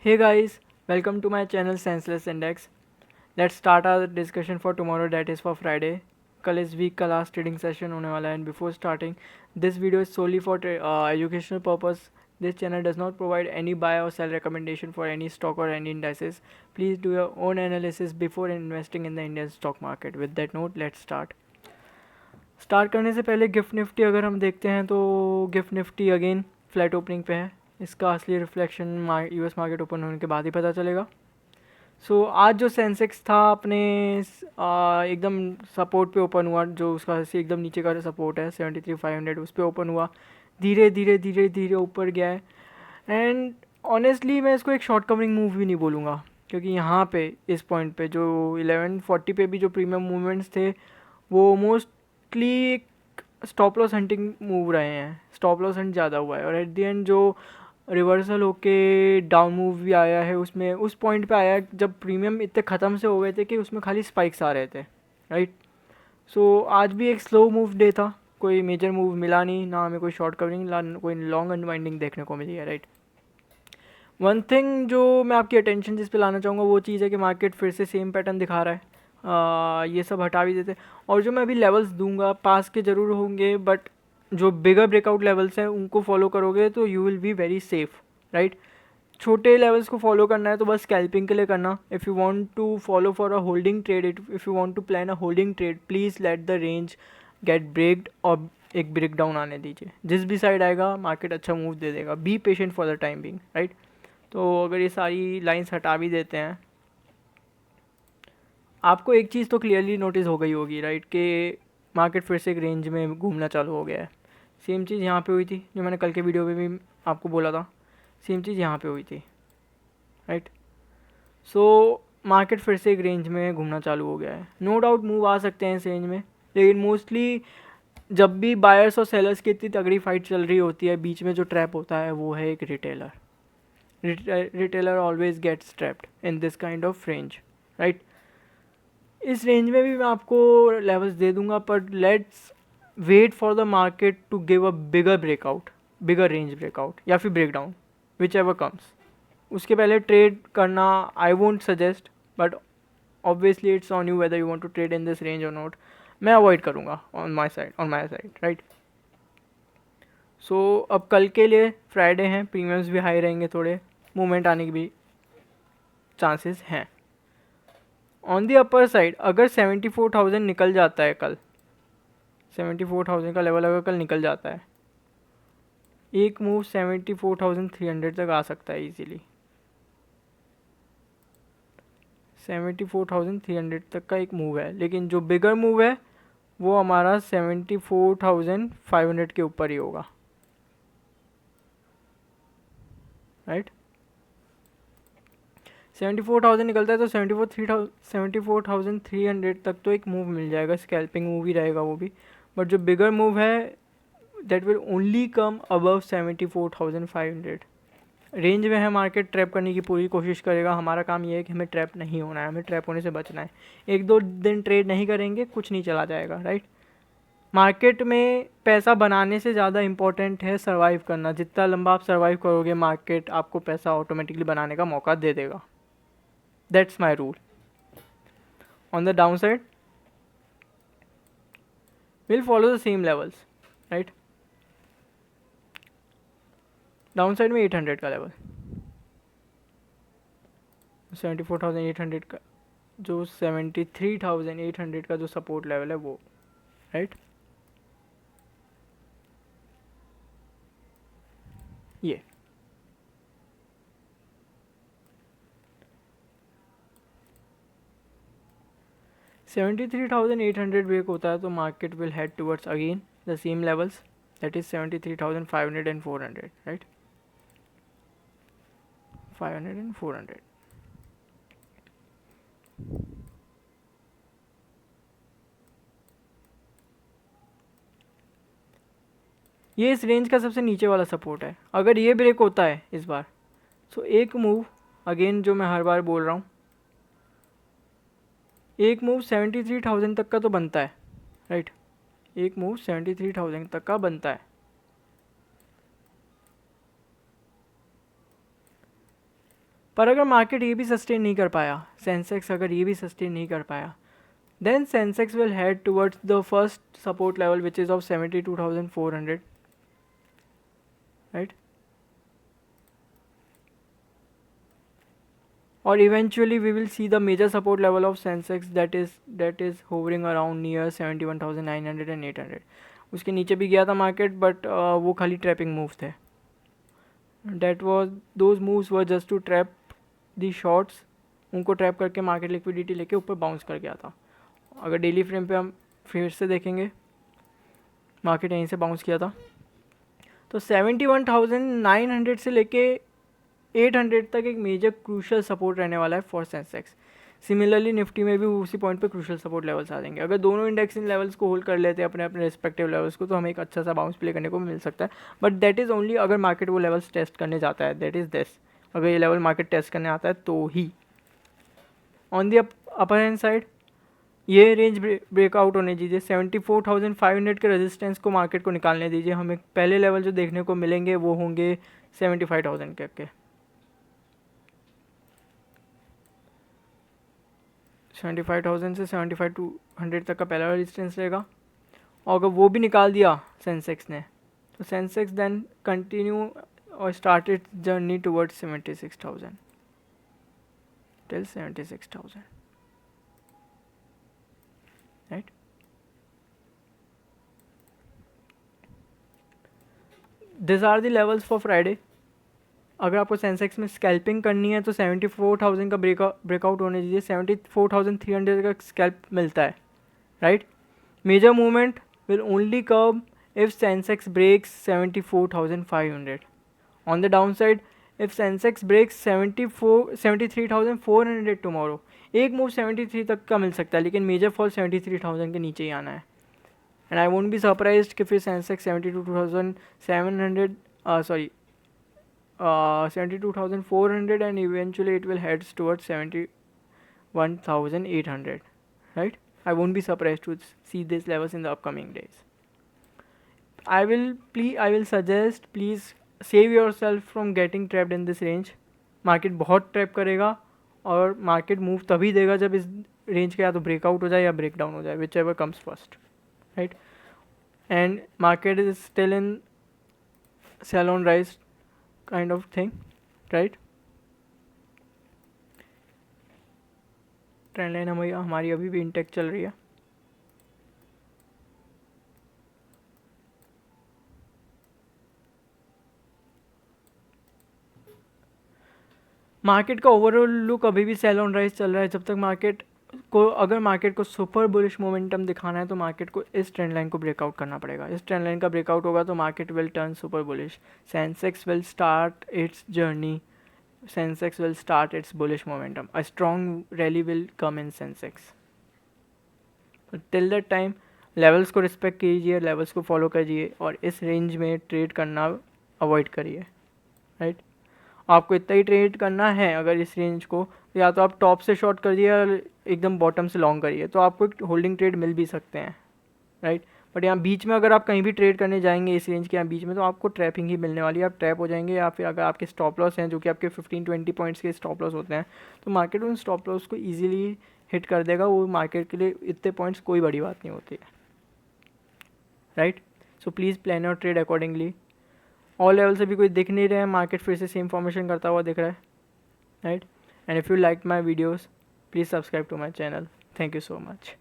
Hey guys, welcome to my channel Senseless Index. Let's start our discussion for tomorrow, that is for Friday. कल इस week का last trading session होने वाला है and before starting this video is solely for educational purpose. This channel does not provide any buy or sell recommendation for any stock or any indices. Please do your own analysis before investing in the Indian stock market. With that note, let's start. Start करने से पहले gift Nifty अगर हम देखते हैं तो gift Nifty again flat opening पे है. इसका असली रिफ्लेक्शन यूएस मार्केट ओपन होने के बाद ही पता चलेगा. आज जो सेंसेक्स था अपने एकदम सपोर्ट पे ओपन हुआ, जो उसका एकदम नीचे का सपोर्ट है 73,500 उस पर ओपन हुआ. धीरे धीरे धीरे धीरे ऊपर गया है एंड ऑनेस्टली मैं इसको एक शॉर्ट कवरिंग मूव भी नहीं बोलूँगा, क्योंकि यहाँ पे इस पॉइंट पे जो 1140 पे भी जो प्रीमियम मूवमेंट्स थे वो मोस्टली एक स्टॉप लॉस हंटिंग मूव रहे हैं. स्टॉप लॉस हंट ज़्यादा हुआ है और एट द एंड जो रिवर्सल होके डाउन मूव भी आया है उसमें उस पॉइंट पे आया जब प्रीमियम इतने ख़त्म से हो गए थे कि उसमें खाली स्पाइक्स आ रहे थे. राइट. आज भी एक स्लो मूव डे था, कोई मेजर मूव मिला नहीं, ना हमें कोई शॉर्ट कवरिंग ना कोई लॉन्ग अनवाइंडिंग देखने को मिली है. राइट. वन थिंग जो मैं आपकी अटेंशन जिस पे लाना चाहूँगा वो चीज़ है कि मार्केट फिर से सेम पैटर्न दिखा रहा है. ये सब हटा भी देते और जो मैं अभी लेवल्स दूंगा पास के ज़रूर होंगे, बट जो बिगर ब्रेकआउट लेवल्स हैं उनको फॉलो करोगे तो you will be very safe. Right. छोटे लेवल्स को फॉलो करना है तो बस स्कैल्पिंग के लिए करना. If you want to follow for a holding trade, if you want to plan a holding trade, please let the range get breaked और एक ब्रेक डाउन आने दीजिए. जिस भी साइड आएगा मार्केट अच्छा मूव दे देगा. Be patient for the time being. Right. तो अगर ये सारी लाइंस हटा भी देते हैं, आपको एक चीज़ तो क्लियरली नोटिस हो गई होगी. राइट. कि मार्केट फिर से एक रेंज में घूमना चालू हो गया है. सेम चीज़ यहाँ पे हुई थी जो मैंने कल के वीडियो में भी आपको बोला था. सेम चीज़ यहाँ पे हुई थी. राइट. मार्केट फिर से एक रेंज में घूमना चालू हो गया है. नो डाउट मूव आ सकते हैं इस रेंज में, लेकिन मोस्टली जब भी बायर्स और सेलर्स की इतनी तगड़ी फाइट चल रही होती है बीच में जो ट्रैप होता है वो है एक retailer. Retailer always gets trapped in this kind of range. Right. इस रेंज में भी मैं आपको लेवल्स दे दूंगा, पर let's wait for the market to give a bigger breakout, bigger range breakout या फिर ब्रेकडाउन, विच एवर कम्स. उसके पहले ट्रेड करना I won't suggest, but obviously it's on you whether you want to trade in this range और not. मैं avoid करूँगा on my side. Right. अब कल के लिए फ्राइडे हैं, प्रीमियम्स भी हाई रहेंगे, थोड़े मूवमेंट आने की भी चांसेस हैं. ऑन दी अपर साइड अगर 74,000 निकल जाता है कल, 74,000 का लेवल अगर कल निकल जाता है, एक मूव 74,300 तक आ सकता है इजीली. 74,300 तक का एक मूव है, लेकिन जो बिगर मूव है वो हमारा 74,500 के ऊपर ही होगा. राइट. 74,000 निकलता है तो 74,300 तक तो एक मूव मिल जाएगा. स्कैल्पिंग मूव ही रहेगा वो भी, बट जो बिगर मूव है that will only come above 74,500. Range में है मार्केट, ट्रैप करने की पूरी कोशिश करेगा. हमारा काम ये है कि हमें ट्रैप नहीं होना है, हमें ट्रैप होने से बचना है. एक दो दिन ट्रेड नहीं करेंगे कुछ नहीं चला जाएगा. राइट. मार्केट में पैसा बनाने से ज़्यादा इम्पोर्टेंट है सर्वाइव करना. जितना लंबा आप सर्वाइव करोगे मार्केट आपको पैसा ऑटोमेटिकली बनाने का मौका दे देगा. That's my rule. On the down side will follow the same levels. Right. Down side में 800 का लेवल, 74,800 का, जो 73,800 का जो सपोर्ट लेवल है वो. राइट. ये 73,800 ब्रेक होता है तो market will head towards again the same levels, that is 73,500 and 400. Right. 500 and 400. ये इस रेंज का सबसे नीचे वाला सपोर्ट है. अगर ये ब्रेक होता है इस बार एक मूव, अगेन जो मैं हर बार बोल रहा हूँ, एक मूव 73,000 तक का तो बनता है. राइट. एक मूव 73,000 तक का बनता है. पर अगर मार्केट ये भी सस्टेन नहीं कर पाया, सेंसेक्स अगर ये भी सस्टेन नहीं कर पाया, then Sensex will head towards the first support level, which is of 72,400, right? Or eventually we will see the major support level of Sensex that is hovering around near 71,900 and 800. उसके नीचे भी गया था market, but वो खाली trapping move थे. those moves were just to trap the shorts. उनको trap करके मार्केट लिक्विडिटी लेके ऊपर बाउंस कर गया था. अगर डेली फ्रेम पे हम फिर से देखेंगे, मार्केट यहीं से बाउंस किया था, तो 71,900 से लेके 800 तक एक मेजर क्रूशल सपोर्ट रहने वाला है फॉर सेंसेक्स. सिमिलरली निफ्टी में भी उसी पॉइंट पे क्रूशल सपोर्ट लेवल्स आ जाएंगे. अगर दोनों इंडेक्स इन लेवल्स को होल्ड कर लेते हैं अपने अपने रिस्पेक्टिव लेवल्स को, तो हमें एक अच्छा सा बाउंस प्ले करने को मिल सकता है. बट दैट इज़ ओनली अगर मार्केट वो लेवल्स टेस्ट करने जाता है, दैट इज़ दिस. अगर ये लेवल मार्केट टेस्ट करने आता है तो ही. On the upper hand side ये रेंज ब्रेकआउट होने दीजिए. 74,500 के रेजिस्टेंस को मार्केट को निकालने दीजिए. हमें पहले लेवल जो देखने को मिलेंगे वो होंगे 75,000 के. 75,000 से 75,200 तक का पहला रेजिस्टेंस रहेगा. और अगर वो भी निकाल दिया सेंसेक्स ने, तो सेंसेक्स देन कंटिन्यू और started journey towards 76,000 till 76,000, right. This are the levels for Friday. अगर आपको सेंसेक्स में स्कैल्पिंग करनी है तो 74,000 का ब्रेकआउट होने दीजिए. 74,300 का स्कैल्प मिलता है, right. Major movement will only come if Sensex breaks 74,500. On the down side, if Sensex breaks 73,400 tomorrow, एक मूव 73 तक का मिल सकता है, लेकिन मेजर फॉल 73,000 के नीचे ही आना है. And I won't be surprised कि फिर Sensex 72,400 and eventually it will head towards 71,800, right. I won't be surprised to see these levels in the upcoming days. I will suggest, please save yourself from getting trapped in this range. Market बहुत trap करेगा और market move तभी देगा जब इस range के या तो ब्रेकआउट हो जाए या ब्रेक डाउन हो जाए, whichever comes first, right. And market is still in sell on rise kind of thing, right. Trend line हमारी अभी भी इंटेक्ट चल रही है. मार्केट का ओवरऑल लुक अभी भी सेल ऑन राइज चल रहा है. जब तक अगर मार्केट को सुपर बुलिश मोमेंटम दिखाना है तो मार्केट को इस ट्रेंड लाइन को ब्रेकआउट करना पड़ेगा. इस ट्रेंड लाइन का ब्रेकआउट होगा तो market will turn super bullish. Sensex will start it's journey. Sensex will start it's bullish momentum. A strong rally will come in Sensex. Till that time levels को respect कीजिए, levels को follow करिए और इस range में trade करना avoid करिए, right. आपको इतना ही ट्रेड करना है अगर इस रेंज को, या तो आप टॉप से शॉर्ट करिए या एकदम बॉटम से लॉन्ग करिए, तो आपको एक होल्डिंग ट्रेड मिल भी सकते हैं, राइट. बट यहाँ बीच में अगर आप कहीं भी ट्रेड करने जाएंगे इस रेंज के यहाँ बीच में, तो आपको ट्रैपिंग ही मिलने वाली है. आप ट्रैप हो जाएंगे, या फिर अगर आपके स्टॉप लॉस हैं जो कि आपके 15-20 पॉइंट्स के स्टॉप लॉस होते हैं, तो मार्केट उन स्टॉप लॉस को ईजिली हिट कर देगा. वो मार्केट के लिए इतने पॉइंट्स कोई बड़ी बात नहीं होती है, right. So please plan your trade accordingly. All level से भी कोई दिख नहीं रहे हैं, मार्केट फिर से सेम फॉर्मेशन करता हुआ दिख रहा है, right. And if you like my videos, please subscribe to my channel. Thank you so much.